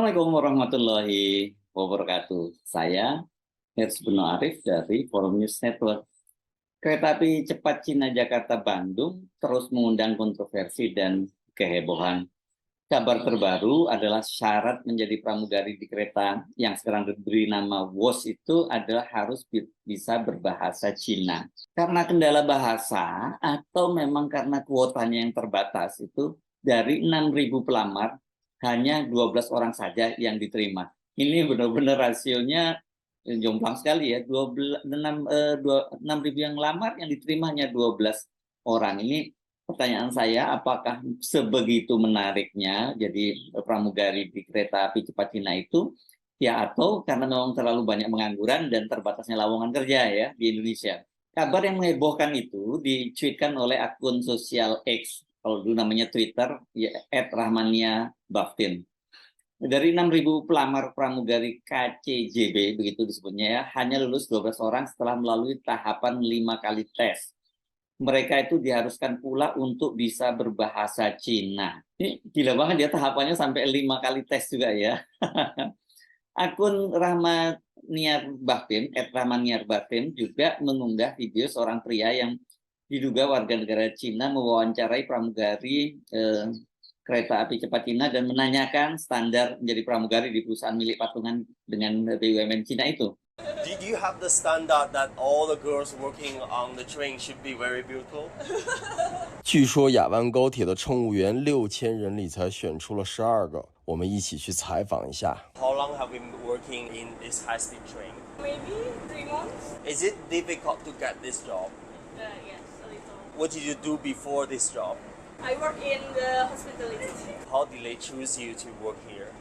Assalamualaikum warahmatullahi wabarakatuh. Saya Hersy Beno Arif dari Forum News Network. Kereta api cepat Cina Jakarta-Bandung terus mengundang kontroversi dan kehebohan. Kabar terbaru adalah syarat menjadi pramugari di kereta yang sekarang diberi nama WOS itu adalah harus bisa berbahasa Cina. Karena kendala bahasa atau memang karena kuotanya yang terbatas itu dari 6.000 pelamar hanya 12 orang saja yang diterima. Ini benar-benar rasionya jomplang sekali ya. 6.000 yang lamar yang diterima hanya 12 orang. Ini pertanyaan saya, apakah sebegitu menariknya jadi pramugari di kereta api cepat Cina itu? Ya, atau karena memang terlalu banyak pengangguran dan terbatasnya lowongan kerja ya di Indonesia. Kabar yang menghebohkan itu dicuitkan oleh akun sosial X, kalau dulu namanya Twitter, ya, @rahmania_baftin. Dari 6.000 pelamar pramugari KCJB, begitu disebutnya ya, hanya lulus 12 orang setelah melalui tahapan 5 kali tes. Mereka itu diharuskan pula untuk bisa berbahasa Cina. Ini gila banget ya, tahapannya sampai 5 kali tes juga ya. Akun @rahmaniar_baftin juga mengunggah video seorang pria yang diduga warga negara Cina mewawancarai pramugari kereta api cepat Cina dan menanyakan standar menjadi pramugari di perusahaan milik patungan dengan BUMN Cina itu. Did you have the standard that all the girls working on the train should be very beautiful? 据说雅万高铁的乘务员6000人里才选出了12个，我们一起去采访一下。How long have you been working in this high-speed train? Maybe 3 months? Is it difficult to get this job? Yes, a little. What did you do before this job? I work in the hospitality. How did they choose you to work here?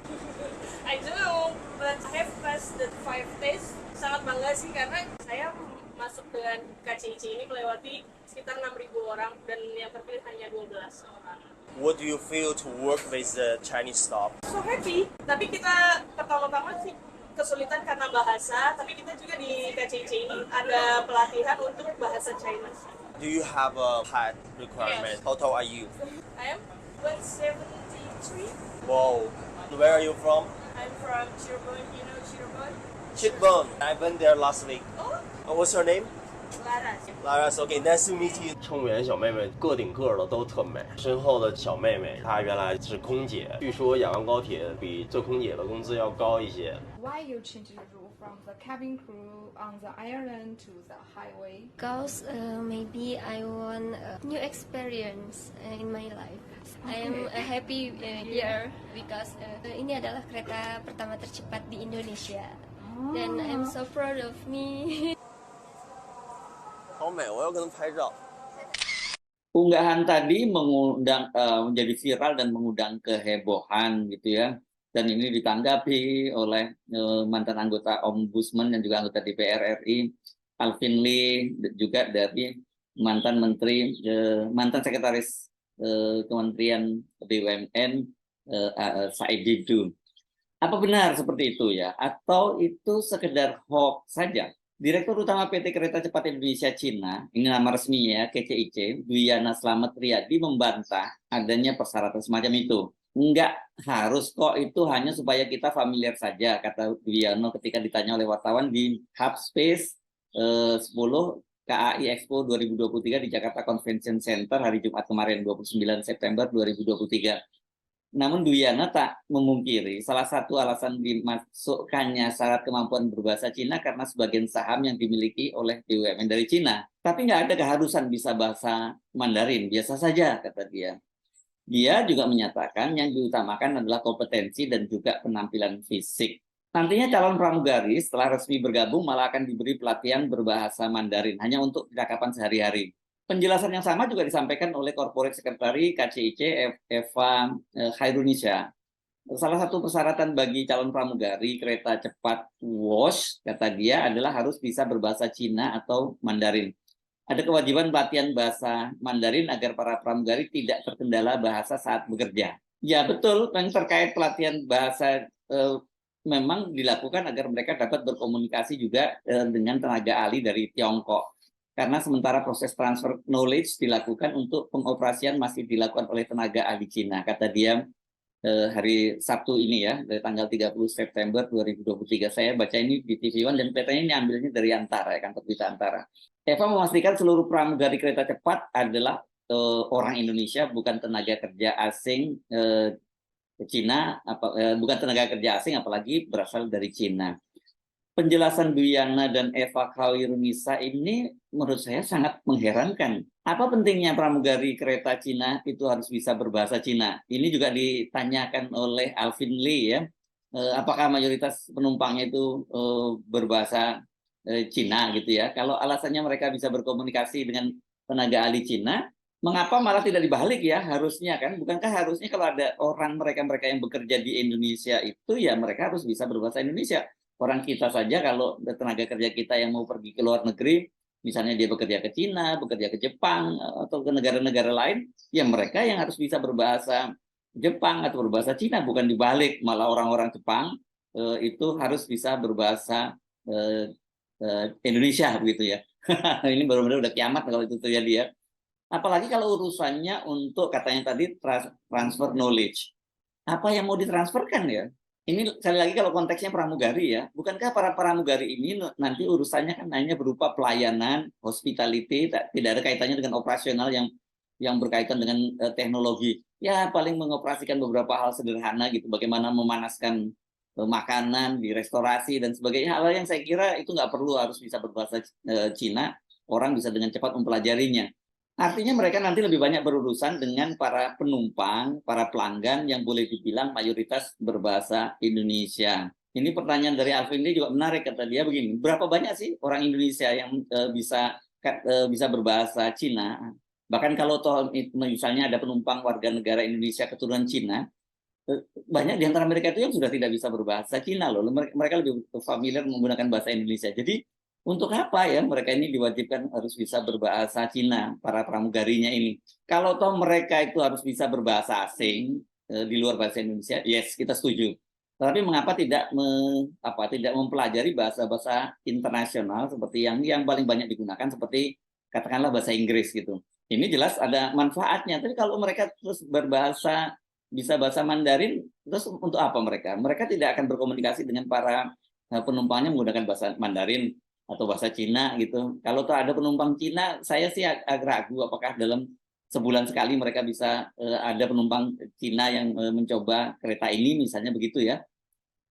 I don't know, but I have passed the 5 tests. Sangat bangga sih karena saya masuk dengan KCIC ini melewati sekitar 6.000 orang dan yang terpilih hanya 12 orang. What do you feel to work with the Chinese staff? So happy, tapi kita pertama-tama sih kesulitan karena bahasa, tapi kita juga di KCIC ini ada pelatihan untuk bahasa China. Do you have a height requirement? Yes. How tall are you? I am 173. Wow. Where are you from? I'm from Cirebon, you know Cirebon? Chitbon. I went there last week. Oh, What's your name? Laras. Laras. Okay, nice to meet you. 乘务员小妹妹个顶个的都特美，身后的小妹妹她原来是空姐，据说雅万高铁比做空姐的工资要高一些。 Why you change the rule from the cabin crew on the island to the highway? Because maybe I want a new experience in my life. I am happy here because ini adalah kereta pertama tercepat di Indonesia. Dan I'm so proud of me. 好美，我要跟他拍照。 Unggahan tadi mengundang menjadi viral dan mengundang kehebohan gitu ya. Dan ini ditanggapi oleh mantan anggota Ombudsman dan juga anggota DPR RI Alvin Lee, juga dari mantan sekretaris Kementerian BUMN Said Didu. Apa benar seperti itu ya? Atau itu sekedar hoax saja? Direktur Utama PT Kereta Cepat Indonesia Cina, ini nama resminya KCIC, Dwiyana Slamet Riyadi membantah adanya persyaratan semacam itu. Enggak harus kok, itu hanya supaya kita familiar saja, kata Dwiyana ketika ditanya oleh wartawan di Hub Space 10 KAI Expo 2023 di Jakarta Convention Center hari Jumat kemarin 29 September 2023. Namun Dwiyana tak memungkiri salah satu alasan dimasukkannya syarat kemampuan berbahasa Cina karena sebagian saham yang dimiliki oleh BUMN dari Cina. Tapi nggak ada keharusan bisa bahasa Mandarin, biasa saja, kata dia. Dia juga menyatakan yang diutamakan adalah kompetensi dan juga penampilan fisik. Nantinya calon pramugari setelah resmi bergabung malah akan diberi pelatihan berbahasa Mandarin hanya untuk percakapan sehari-hari. Penjelasan yang sama juga disampaikan oleh Corporate Secretary KCIC Eva Khairunisha. Salah satu persyaratan bagi calon pramugari kereta cepat WOS, kata dia, adalah harus bisa berbahasa Cina atau Mandarin. Ada kewajiban pelatihan bahasa Mandarin agar para pramugari tidak terkendala bahasa saat bekerja. Ya betul, yang terkait pelatihan bahasa memang dilakukan agar mereka dapat berkomunikasi juga dengan tenaga ahli dari Tiongkok. Karena sementara proses transfer knowledge dilakukan untuk pengoperasian masih dilakukan oleh tenaga ahli Cina, kata dia. hari Sabtu ini ya, dari tanggal 30 September 2023. Saya baca ini di TV One dan petanya ini ambilnya dari Antara, ya, kantor berita Antara. Eva memastikan seluruh pramugari kereta cepat adalah orang Indonesia, bukan tenaga kerja asing Cina, bukan tenaga kerja asing, apalagi berasal dari Cina. Penjelasan Duyana dan Eva Khairunisa ini menurut saya sangat mengherankan. Apa pentingnya pramugari kereta Cina itu harus bisa berbahasa Cina? Ini juga ditanyakan oleh Alvin Lee ya. Apakah mayoritas penumpangnya itu berbahasa Cina gitu ya? Kalau alasannya mereka bisa berkomunikasi dengan tenaga ahli Cina, mengapa malah tidak dibalik ya? Harusnya kan, bukankah harusnya kalau ada orang mereka yang bekerja di Indonesia itu ya mereka harus bisa berbahasa Indonesia. Orang kita saja kalau tenaga kerja kita yang mau pergi ke luar negeri, misalnya dia bekerja ke Cina, bekerja ke Jepang, atau ke negara-negara lain, ya mereka yang harus bisa berbahasa Jepang atau berbahasa Cina, bukan dibalik. Malah orang-orang Jepang itu harus bisa berbahasa Indonesia begitu ya. Ini benar-benar udah kiamat kalau itu terjadi ya. Apalagi kalau urusannya untuk katanya tadi transfer knowledge. Apa yang mau ditransferkan ya? Ini sekali lagi kalau konteksnya pramugari ya, bukankah para pramugari ini nanti urusannya kan hanya berupa pelayanan, hospitality, tidak ada kaitannya dengan operasional yang berkaitan dengan teknologi. Ya paling mengoperasikan beberapa hal sederhana gitu, bagaimana memanaskan makanan di restorasi dan sebagainya. Hal yang saya kira itu nggak perlu harus bisa berbahasa Cina, orang bisa dengan cepat mempelajarinya. Artinya mereka nanti lebih banyak berurusan dengan para penumpang, para pelanggan yang boleh dibilang mayoritas berbahasa Indonesia. Ini pertanyaan dari Alvin Lee juga menarik, kata dia begini, berapa banyak sih orang Indonesia yang bisa berbahasa Cina? Bahkan kalau toh misalnya ada penumpang warga negara Indonesia keturunan Cina, banyak di antara mereka itu yang sudah tidak bisa berbahasa Cina loh. Mereka lebih familiar menggunakan bahasa Indonesia. Jadi untuk apa ya mereka ini diwajibkan harus bisa berbahasa Cina, para pramugarinya ini? Kalau toh mereka itu harus bisa berbahasa asing di luar bahasa Indonesia, yes kita setuju. Tapi mengapa tidak mempelajari bahasa-bahasa internasional seperti yang paling banyak digunakan seperti katakanlah bahasa Inggris gitu. Ini jelas ada manfaatnya. Tapi kalau mereka terus bisa bahasa Mandarin, terus untuk apa mereka? Mereka tidak akan berkomunikasi dengan para penumpangnya menggunakan bahasa Mandarin atau bahasa Cina gitu. Kalau tuh ada penumpang Cina, saya sih agak ragu apakah dalam sebulan sekali mereka bisa ada penumpang Cina yang mencoba kereta ini misalnya begitu ya.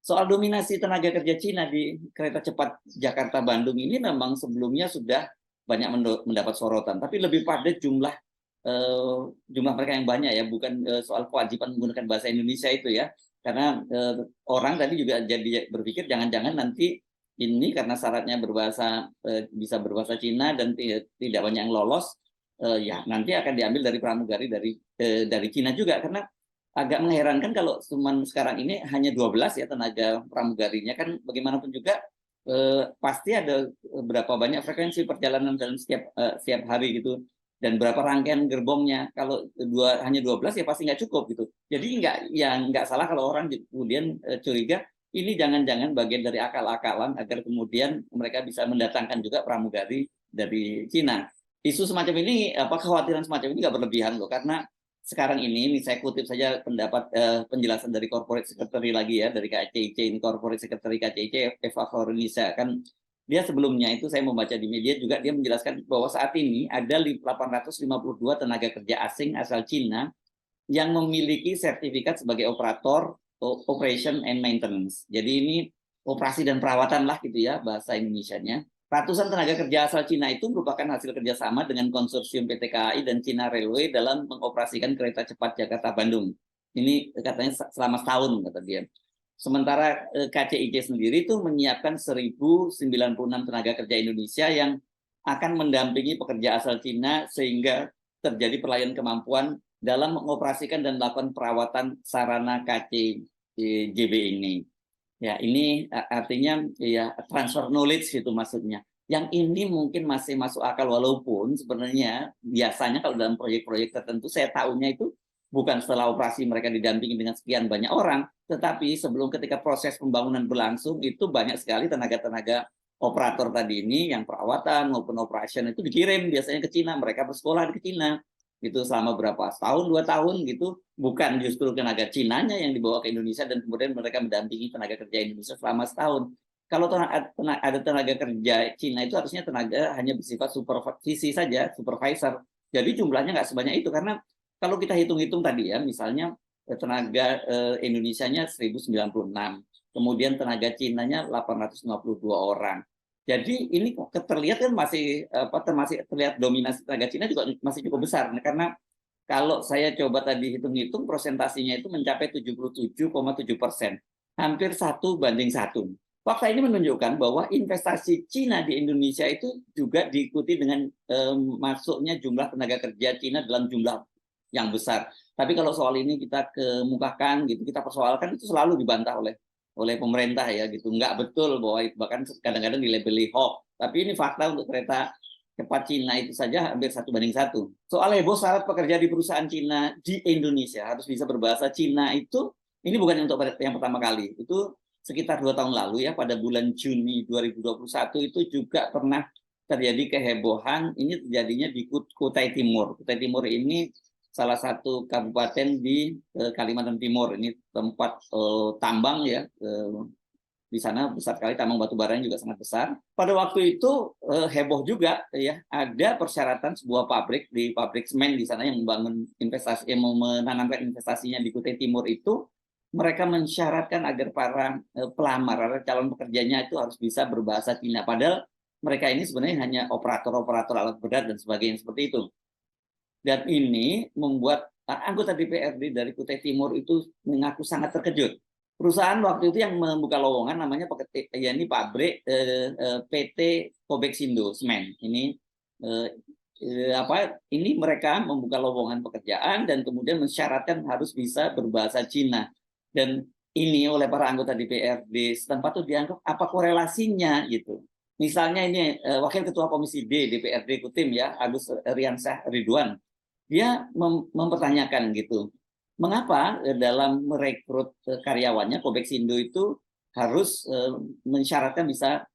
Soal dominasi tenaga kerja Cina di kereta cepat Jakarta-Bandung ini memang sebelumnya sudah banyak mendapat sorotan, tapi lebih pada jumlah mereka yang banyak ya, bukan soal kewajiban menggunakan bahasa Indonesia itu ya. Karena orang tadi juga jadi berpikir jangan-jangan nanti ini karena syaratnya bisa berbahasa Cina dan tidak banyak yang lolos, ya nanti akan diambil dari pramugari dari Cina juga. Karena agak mengherankan kalau cuma sekarang ini hanya 12 ya tenaga pramugarinya, kan bagaimanapun juga pasti ada berapa banyak frekuensi perjalanan dalam setiap hari gitu, dan berapa rangkaian gerbongnya. Kalau hanya 12 ya pasti nggak cukup gitu. Jadi nggak salah kalau orang kemudian curiga ini jangan-jangan bagian dari akal-akalan agar kemudian mereka bisa mendatangkan juga pramugari dari Cina. Isu semacam ini, kekhawatiran semacam ini nggak berlebihan loh, karena sekarang ini saya kutip saja pendapat penjelasan dari Corporate Secretary lagi ya, dari KCIC, ini Corporate Secretary KCIC, Eva Khairunisa, kan dia sebelumnya itu saya membaca di media juga, dia menjelaskan bahwa saat ini ada 852 tenaga kerja asing asal Cina yang memiliki sertifikat sebagai operator operation and maintenance. Jadi ini operasi dan perawatan lah gitu ya bahasa Indonesianya. Ratusan tenaga kerja asal Cina itu merupakan hasil kerjasama dengan konsorsium PT KAI dan China Railway dalam mengoperasikan kereta cepat Jakarta-Bandung. Ini katanya selama setahun kata dia. Sementara KCIC sendiri itu menyiapkan 1.096 tenaga kerja Indonesia yang akan mendampingi pekerja asal Cina sehingga terjadi perlayan kemampuan dalam mengoperasikan dan melakukan perawatan sarana KCJB ini. Ya, ini artinya ya transfer knowledge itu maksudnya. Yang ini mungkin masih masuk akal walaupun sebenarnya biasanya kalau dalam proyek-proyek tertentu saya tahunya itu bukan setelah operasi mereka didampingi dengan sekian banyak orang, tetapi sebelum ketika proses pembangunan berlangsung itu banyak sekali tenaga-tenaga operator tadi ini yang perawatan maupun operation itu dikirim biasanya ke Cina, mereka bersekolah di Cina. gitu selama berapa setahun 2 tahun gitu, bukan justru tenaga Cinanya yang dibawa ke Indonesia dan kemudian mereka mendampingi tenaga kerja Indonesia selama setahun. Kalau ada tenaga kerja Cina itu harusnya tenaga hanya bersifat supervisi saja, supervisor. Jadi jumlahnya nggak sebanyak itu karena kalau kita hitung-hitung tadi ya, misalnya tenaga Indonesianya 1096, kemudian tenaga Cinanya 852 orang. Jadi ini terlihat kan masih terlihat dominasi tenaga Cina juga masih cukup besar karena kalau saya coba tadi hitung-hitung prosentasinya itu mencapai 77,7%, hampir 1:1. Fakta ini menunjukkan bahwa investasi Cina di Indonesia itu juga diikuti dengan masuknya jumlah tenaga kerja Cina dalam jumlah yang besar. Tapi kalau soal ini kita kemukakan gitu, kita persoalkan itu selalu dibantah oleh pemerintah ya gitu. Nggak betul bahwa bahkan kadang-kadang dilabeli hoax. Tapi ini fakta untuk kereta cepat Cina itu saja hampir 1:1. Soal heboh syarat pekerja di perusahaan Cina di Indonesia harus bisa berbahasa Cina itu, ini bukan untuk yang pertama kali. Itu sekitar 2 tahun lalu ya, pada bulan Juni 2021 itu juga pernah terjadi kehebohan. Ini terjadinya di Kutai Timur. Kutai Timur ini salah satu kabupaten di Kalimantan Timur. Ini tempat tambang ya, di sana besar sekali, tambang batu baranya juga sangat besar. Pada waktu itu heboh juga ya, ada persyaratan sebuah pabrik di pabrik semen di sana yang membangun investasi, yang menanamkan investasinya di Kutai Timur itu, mereka mensyaratkan agar para pelamar, calon pekerjanya itu harus bisa berbahasa Cina. Padahal mereka ini sebenarnya hanya operator-operator alat berat dan sebagainya seperti itu. Dan ini membuat anggota DPRD dari Kutai Timur itu mengaku sangat terkejut. Perusahaan waktu itu yang membuka lowongan namanya ini pabrik PT Kobeksindo Semen. Ini ini mereka membuka lowongan pekerjaan dan kemudian mensyaratkan harus bisa berbahasa Cina. Dan ini oleh para anggota DPRD setempat itu dianggap apa korelasinya gitu. Misalnya ini Wakil Ketua Komisi D DPRD Kutim ya, Agus Riansyah Ridwan. Dia mempertanyakan gitu, mengapa dalam merekrut karyawannya Kobeksindo itu harus mensyaratkan bisa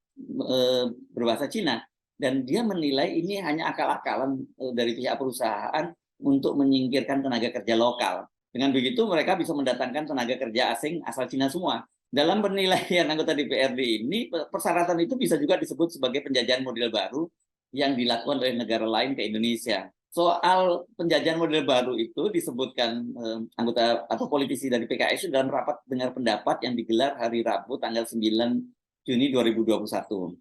berbahasa Cina, dan dia menilai ini hanya akal-akalan dari pihak perusahaan untuk menyingkirkan tenaga kerja lokal. Dengan begitu mereka bisa mendatangkan tenaga kerja asing asal Cina semua. Dalam penilaian anggota DPRD ini, persyaratan itu bisa juga disebut sebagai penjajahan model baru yang dilakukan oleh negara lain ke Indonesia. Soal penjajahan model baru itu disebutkan anggota atau politisi dari PKS dalam rapat dengar pendapat yang digelar hari Rabu tanggal 9 Juni 2021.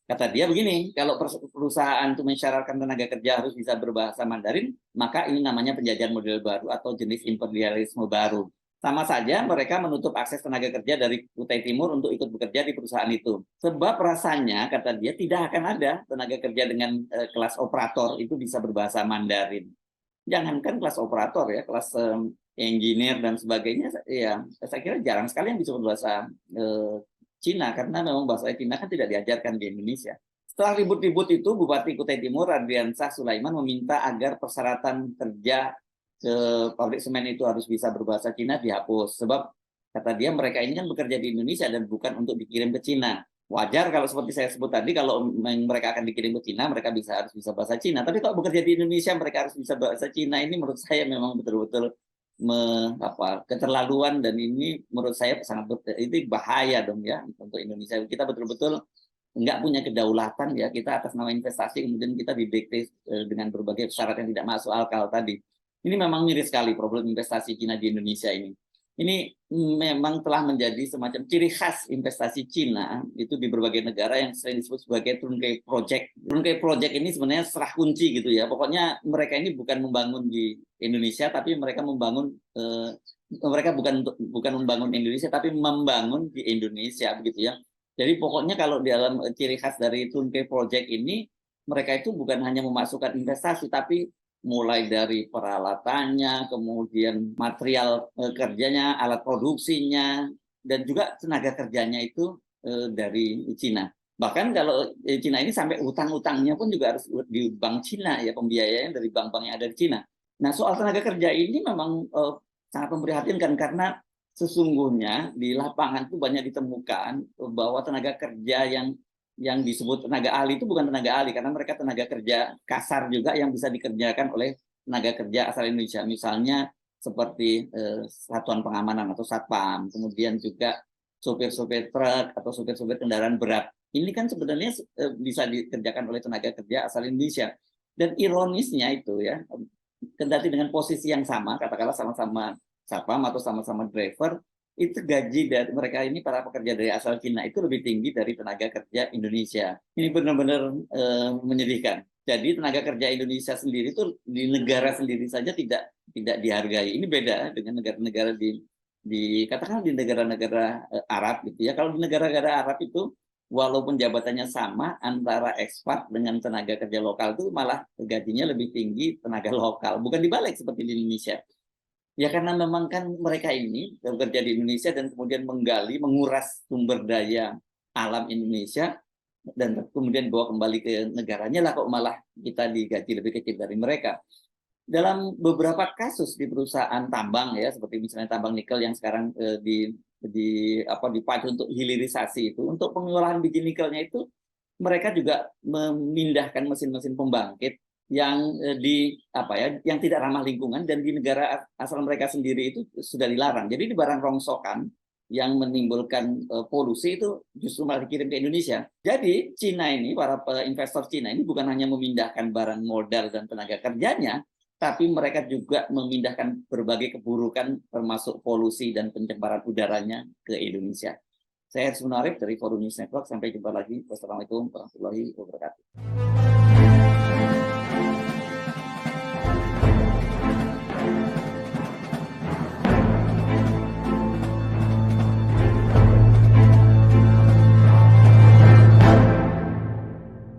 Kata dia begini, kalau perusahaan itu mensyaratkan tenaga kerja harus bisa berbahasa Mandarin, maka ini namanya penjajahan model baru atau jenis imperialisme baru. Sama saja mereka menutup akses tenaga kerja dari Kutai Timur untuk ikut bekerja di perusahaan itu. Sebab rasanya, kata dia, tidak akan ada tenaga kerja dengan kelas operator itu bisa berbahasa Mandarin. Jangankan kelas operator ya, kelas engineer dan sebagainya, ya saya kira jarang sekali yang bisa berbahasa Cina, karena memang bahasa Cina kan tidak diajarkan di Indonesia. Setelah ribut-ribut itu, Bupati Kutai Timur Radriansah Sulaiman meminta agar persyaratan kerja ke pabrik semen itu harus bisa berbahasa Cina dihapus. Sebab kata dia mereka ini kan bekerja di Indonesia dan bukan untuk dikirim ke Cina. Wajar kalau seperti saya sebut tadi, kalau mereka akan dikirim ke Cina, mereka harus bisa bahasa Cina. Tapi kalau bekerja di Indonesia, mereka harus bisa bahasa Cina. Ini menurut saya memang betul-betul keterlaluan, dan ini menurut saya ini bahaya dong ya untuk Indonesia. Kita betul-betul nggak punya kedaulatan ya, kita atas nama investasi kemudian kita didikte dengan berbagai syarat yang tidak masuk akal tadi. Ini memang miris sekali problem investasi Cina di Indonesia ini. Ini memang telah menjadi semacam ciri khas investasi Cina itu di berbagai negara yang sering disebut sebagai Turnkey Project. Turnkey Project ini sebenarnya serah kunci gitu ya. Pokoknya mereka ini bukan membangun di Indonesia, tapi mereka membangun mereka bukan membangun Indonesia, tapi membangun di Indonesia begitu ya. Jadi pokoknya kalau di dalam ciri khas dari Turnkey Project ini, mereka itu bukan hanya memasukkan investasi, tapi mulai dari peralatannya, kemudian material kerjanya, alat produksinya, dan juga tenaga kerjanya itu dari Cina. Bahkan kalau Cina ini sampai utang-utangnya pun juga harus di bank Cina ya, pembiayaan dari bank-bank yang ada di Cina. Nah, soal tenaga kerja ini memang sangat memprihatinkan, karena sesungguhnya di lapangan itu banyak ditemukan bahwa tenaga kerja yang disebut tenaga ahli itu bukan tenaga ahli, karena mereka tenaga kerja kasar juga yang bisa dikerjakan oleh tenaga kerja asal Indonesia, misalnya seperti satuan pengamanan atau satpam, kemudian juga sopir-sopir truk atau sopir-sopir kendaraan berat. Ini kan sebenarnya bisa dikerjakan oleh tenaga kerja asal Indonesia. Dan ironisnya itu ya, kendati dengan posisi yang sama, katakanlah sama-sama satpam atau sama-sama driver, itu gaji dari mereka ini, para pekerja dari asal Cina, itu lebih tinggi dari tenaga kerja Indonesia. Ini benar-benar menyedihkan. Jadi tenaga kerja Indonesia sendiri itu di negara sendiri saja tidak dihargai. Ini beda dengan negara-negara di katakanlah di negara-negara Arab gitu ya. Kalau di negara-negara Arab itu walaupun jabatannya sama antara ekspat dengan tenaga kerja lokal, itu malah gajinya lebih tinggi tenaga lokal, bukan dibalik seperti di Indonesia. Ya karena memang kan mereka ini bekerja di Indonesia dan kemudian menggali, menguras sumber daya alam Indonesia dan kemudian bawa kembali ke negaranya, lah kok malah kita digaji lebih kecil dari mereka. Dalam beberapa kasus di perusahaan tambang ya, seperti misalnya tambang nikel yang sekarang dipacu untuk hilirisasi itu, untuk pengolahan biji nikelnya itu mereka juga memindahkan mesin-mesin pembangkit yang yang tidak ramah lingkungan, dan di negara asal mereka sendiri itu sudah dilarang. Jadi di barang rongsokan yang menimbulkan polusi itu justru malah dikirim ke Indonesia. Jadi Cina ini, para investor Cina ini bukan hanya memindahkan barang modal dan tenaga kerjanya, tapi mereka juga memindahkan berbagai keburukan termasuk polusi dan pencemaran udaranya ke Indonesia. Saya Harus Munarif dari Forum News Network. Sampai jumpa lagi. Wassalamualaikum warahmatullahi wabarakatuh.